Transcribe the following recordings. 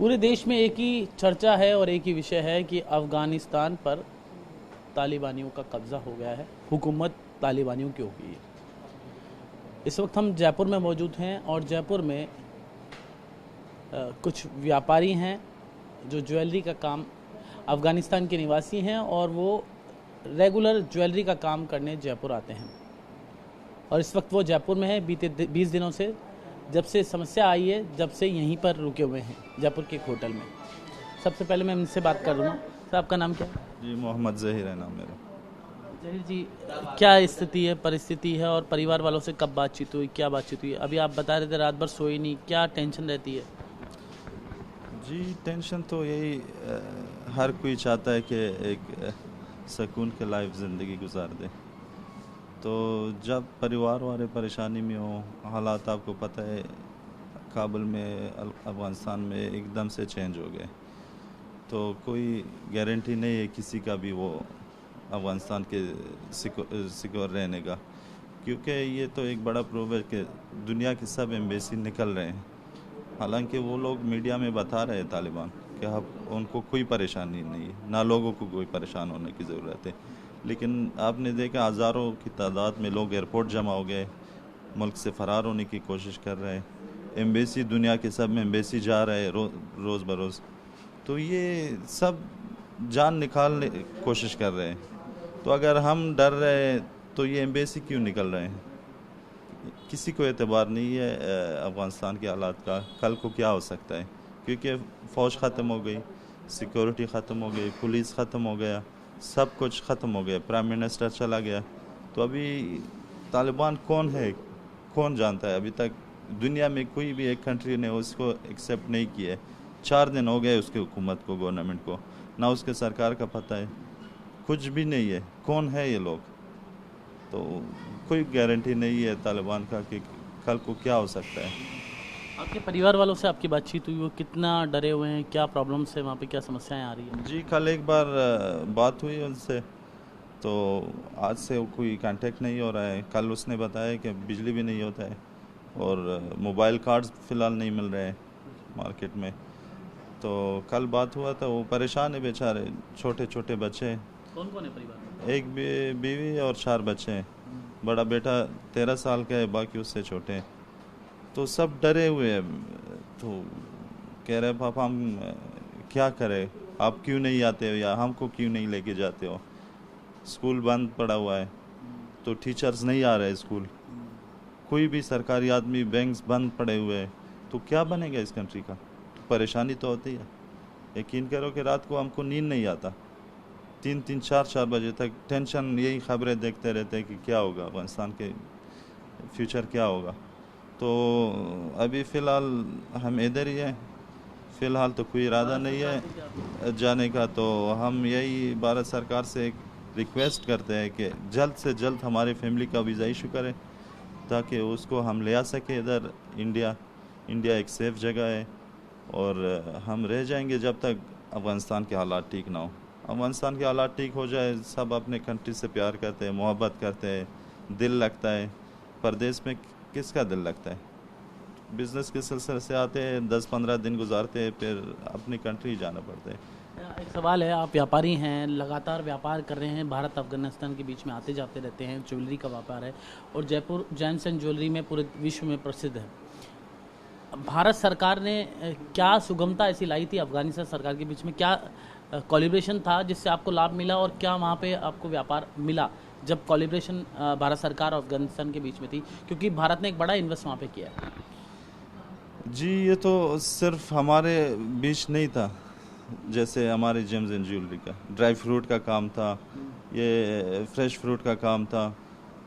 पूरे देश में एक ही चर्चा है और एक ही विषय है कि अफ़गानिस्तान पर तालिबानियों का कब्ज़ा हो गया है, हुकूमत तालिबानियों की हो गई है। इस वक्त हम जयपुर में मौजूद हैं और जयपुर में कुछ व्यापारी हैं जो ज्वेलरी का काम, अफ़गानिस्तान के निवासी हैं और वो रेगुलर ज्वेलरी का काम करने जयपुर आते हैं। और इस वक्त वो जयपुर में है। बीते 20 दिनों से, जब से समस्या आई है, जब से यहीं पर रुके हुए हैं जयपुर के एक होटल में। सबसे पहले मैं इनसे बात कर लूँगा। सर, आपका नाम क्या है? जी, मोहम्मद ज़हीर है नाम मेरा। जहीर जी, क्या स्थिति है, परिस्थिति है और परिवार वालों से कब बातचीत हुई, क्या बातचीत हुई? अभी आप बता रहे थे रात भर सोई नहीं, क्या टेंशन रहती है? जी, टेंशन तो यही हर कोई चाहता है कि एक सुकून के लाइफ ज़िंदगी गुजार दे। तो जब परिवार वाले परेशानी में हो, हालात आपको पता है काबुल में, अफ़गानिस्तान में एकदम से चेंज हो गए। तो कोई गारंटी नहीं है किसी का भी वो अफ़गानिस्तान के सिक्योर रहने का, क्योंकि ये तो एक बड़ा प्रूफ है कि दुनिया के सब एम्बेसी निकल रहे हैं। हालांकि वो लोग मीडिया में बता रहे हैं तालिबान कि अब उनको कोई परेशानी नहीं है, ना लोगों को कोई परेशान होने की ज़रूरत है। लेकिन आपने देखा हज़ारों की तादाद में लोग एयरपोर्ट जमा हो गए, मुल्क से फ़रार होने की कोशिश कर रहे हैं। एम्बेसी, दुनिया के सब में एम्बेसी जा रहे हैं रोज़ बरोज़। तो ये सब जान निकालने की कोशिश कर रहे हैं। तो अगर हम डर रहे हैं तो ये एम्बेसी क्यों निकल रहे हैं? किसी को एतबार नहीं है अफ़गानिस्तान के हालात का, कल को क्या हो सकता है, क्योंकि फ़ौज ख़त्म हो गई, सिक्योरिटी ख़त्म हो गई, पुलिस ख़त्म हो गया, सब कुछ ख़त्म हो गया, प्राइम मिनिस्टर चला गया। तो अभी तालिबान कौन है, कौन जानता है? अभी तक दुनिया में कोई भी एक कंट्री ने उसको एक्सेप्ट नहीं किया है। 4 दिन हो गए उसके हुकूमत को, गवर्नमेंट को, ना उसके सरकार का पता है, कुछ भी नहीं है। कौन है ये लोग? तो कोई गारंटी नहीं है तालिबान का कि कल को क्या हो सकता है। आपके परिवार वालों से आपकी बातचीत हुई, वो कितना डरे हुए हैं, क्या प्रॉब्लम्स है वहाँ पे, क्या समस्याएं आ रही है? जी, कल एक बार बात हुई उनसे, तो आज से कोई कांटेक्ट नहीं हो रहा है। कल उसने बताया कि बिजली भी नहीं होता है और मोबाइल कार्ड्स फ़िलहाल नहीं मिल रहे हैं मार्केट में। तो कल बात हुआ था, वो परेशान है बेचारे, छोटे छोटे बच्चे हैं। कौन कौन है परिवार में? एक बीवी और 4 बच्चे हैं। बड़ा बेटा 13 साल का है, बाकी उससे छोटे हैं। तो सब डरे हुए हैं। तो कह रहे पापा हम क्या करें, आप क्यों नहीं आते हो या हमको क्यों नहीं लेके जाते हो? स्कूल बंद पड़ा हुआ है, तो टीचर्स नहीं आ रहे स्कूल, कोई भी सरकारी आदमी, बैंक्स बंद पड़े हुए हैं। तो क्या बनेगा इस कंट्री का? तो परेशानी तो होती है। यकीन करो कि रात को हमको नींद नहीं आता, 3-3, 4-4 बजे तक टेंशन, यही खबरें देखते रहते हैं कि क्या होगा, अफगानिस्तान के फ्यूचर क्या होगा। तो अभी फ़िलहाल हम इधर ही हैं। फ़िलहाल तो कोई इरादा नहीं है जाने का। तो हम यही भारत सरकार से एक रिक्वेस्ट करते हैं कि जल्द से जल्द हमारी फैमिली का वीज़ा इशू करें, ताकि उसको हम ले आ सकें इधर इंडिया। इंडिया एक सेफ़ जगह है और हम रह जाएंगे जब तक अफ़गानिस्तान के हालात ठीक ना हो। अफ़गानिस्तान के हालात ठीक हो जाए, सब अपने कंट्री से प्यार करते हैं, मोहब्बत करते हैं, दिल लगता है। परदेश में किसका दिल लगता है? बिज़नेस के सिलसिले से आते हैं, 10-15 दिन गुजारते हैं, फिर अपनी कंट्री जाना पड़ता है। एक सवाल है, आप व्यापारी हैं, लगातार व्यापार कर रहे हैं, भारत अफगानिस्तान के बीच में आते जाते रहते हैं, ज्वेलरी का व्यापार है और जयपुर जेम्स एंड ज्वेलरी में पूरे विश्व में प्रसिद्ध है। भारत सरकार ने क्या सुगमता ऐसी लाई थी अफगानिस्तान सरकार के बीच में, क्या कोलिब्रेशन था जिससे आपको लाभ मिला और क्या वहाँ पे आपको व्यापार मिला जब कोलिब्रेशन भारत सरकार और अफगानिस्तान के बीच में थी, क्योंकि भारत ने एक बड़ा इन्वेस्ट वहाँ पे किया है? जी, ये तो सिर्फ हमारे बीच नहीं था। जैसे हमारे जेम्स एंड ज्वेलरी का ड्राई फ्रूट का काम था, ये फ्रेश फ्रूट का काम था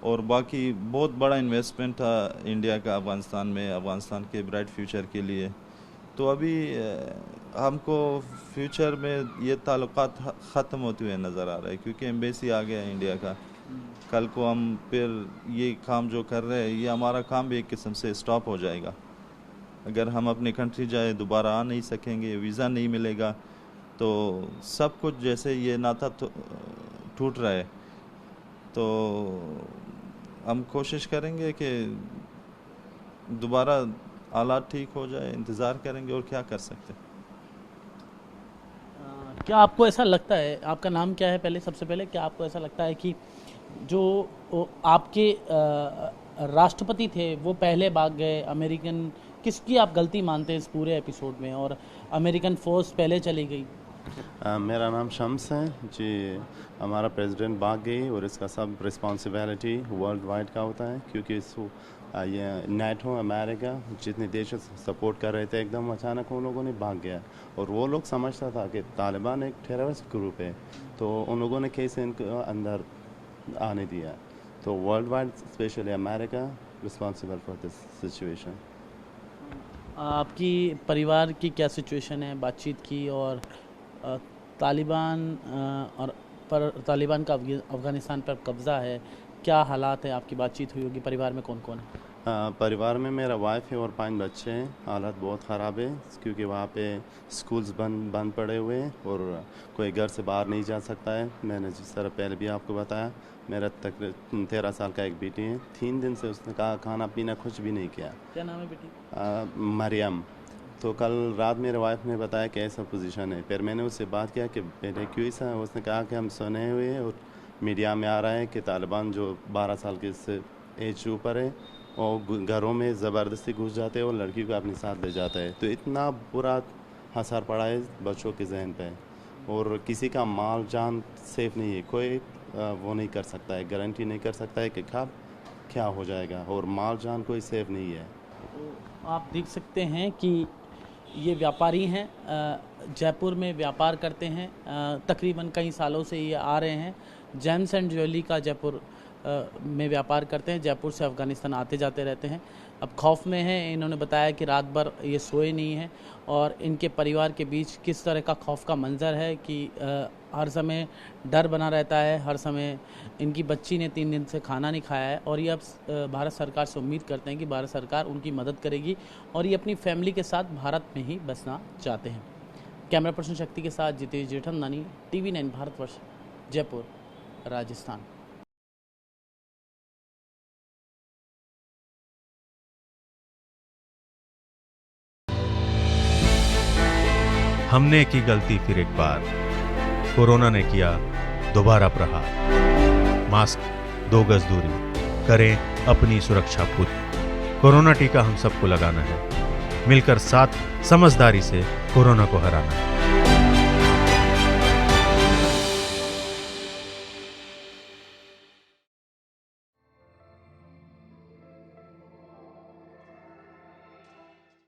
और बाकी बहुत बड़ा इन्वेस्टमेंट था इंडिया का अफ़गानिस्तान में, अफ़गानिस्तान के ब्राइट फ्यूचर के लिए। तो अभी हमको फ्यूचर में ये ताल्लुकात ख़त्म होते हुए नज़र आ रहा है, क्योंकि एम्बेसी आ गया है इंडिया का। कल को हम फिर ये काम जो कर रहे हैं, ये हमारा काम भी एक किस्म से स्टॉप हो जाएगा। अगर हम अपनी कंट्री जाए, दोबारा आ नहीं सकेंगे, वीज़ा नहीं मिलेगा, तो सब कुछ जैसे ये नाता टूट रहा है। तो हम कोशिश करेंगे कि दोबारा हालात ठीक हो जाए, इंतज़ार करेंगे और क्या कर सकते हैं। क्या आपको ऐसा लगता है, आपका नाम क्या है पहले, सबसे पहले क्या आपको ऐसा लगता है कि जो आपके राष्ट्रपति थे वो पहले भाग गए, अमेरिकन, किसकी आप गलती मानते हैं इस पूरे एपिसोड में, और अमेरिकन फोर्स पहले चली गई? मेरा नाम शम्स है जी। हमारा प्रेसिडेंट भाग गई और इसका सब रिस्पॉन्सिबिलिटी वर्ल्ड वाइड का होता है, क्योंकि ये नेटो अमेरिका जितने देश सपोर्ट कर रहे थे, एकदम अचानक उन लोगों ने भाग गया। और वो लोग समझता था कि तालिबान एक टेररिस्ट ग्रुप है, तो उन लोगों ने कैसे इनको अंदर आने दिया। तो world wide specially America responsible for this situation. आपकी परिवार की क्या सिचुएशन है बातचीत की, और तालिबान और पर तालिबान का अफ़गानिस्तान पर कब्ज़ा है, क्या हालात है? आपकी बातचीत हुई होगी, परिवार में कौन कौन है? परिवार में मेरा वाइफ है और 5 बच्चे हैं। हालत बहुत ख़राब है क्योंकि वहाँ पे स्कूल्स बंद पड़े हुए हैं और कोई घर से बाहर नहीं जा सकता है। मैंने जिस तरह पहले भी आपको बताया, मेरा तक 13 साल का एक बेटी है। 3 दिन से उसने कहा खाना पीना कुछ भी नहीं किया। क्या नाम है बेटी? मरियम। तो कल रात मेरे वाइफ ने बताया कि ऐसा पोजीशन है। फिर मैंने उससे बात किया कि बेटे क्यों ऐसा है। उसने कहा कि हम सुने हुए हैं और मीडिया में आ रहा है कि तालिबान जो 12 साल के से एज ऊपर है और घरों में ज़बरदस्ती घुस जाते हैं और लड़की को अपने साथ ले जाता है। तो इतना बुरा असर पड़ा है बच्चों के जहन पे, और किसी का माल जान सेफ नहीं है। कोई वो नहीं कर सकता है, गारंटी नहीं कर सकता है कि कब क्या हो जाएगा, और माल जान कोई सेफ नहीं है। आप देख सकते हैं कि ये व्यापारी हैं, जयपुर में व्यापार करते हैं, तकरीबन कई सालों से ये आ रहे हैं। जेम्स एंड ज्वेलरी का जयपुर में व्यापार करते हैं, जयपुर से अफ़गानिस्तान आते जाते रहते हैं। अब खौफ में हैं। इन्होंने बताया कि रात भर ये सोए नहीं हैं, और इनके परिवार के बीच किस तरह का खौफ का मंजर है कि हर समय डर बना रहता है। हर समय इनकी बच्ची ने 3 दिन से खाना नहीं खाया है, और ये अब भारत सरकार से उम्मीद करते हैं कि भारत सरकार उनकी मदद करेगी, और ये अपनी फैमिली के साथ भारत में ही बसना चाहते हैं। कैमरा पर्सन शक्ति के साथ जितेश जेठमलानी, TV9 भारतवर्ष, जयपुर, राजस्थान। हमने की गलती फिर एक बार, कोरोना ने किया दोबारा प्रहार। मास्क, 2 गज दूरी, करें अपनी सुरक्षा खुद। कोरोना टीका हम सबको लगाना है, मिलकर साथ समझदारी से कोरोना को हराना है।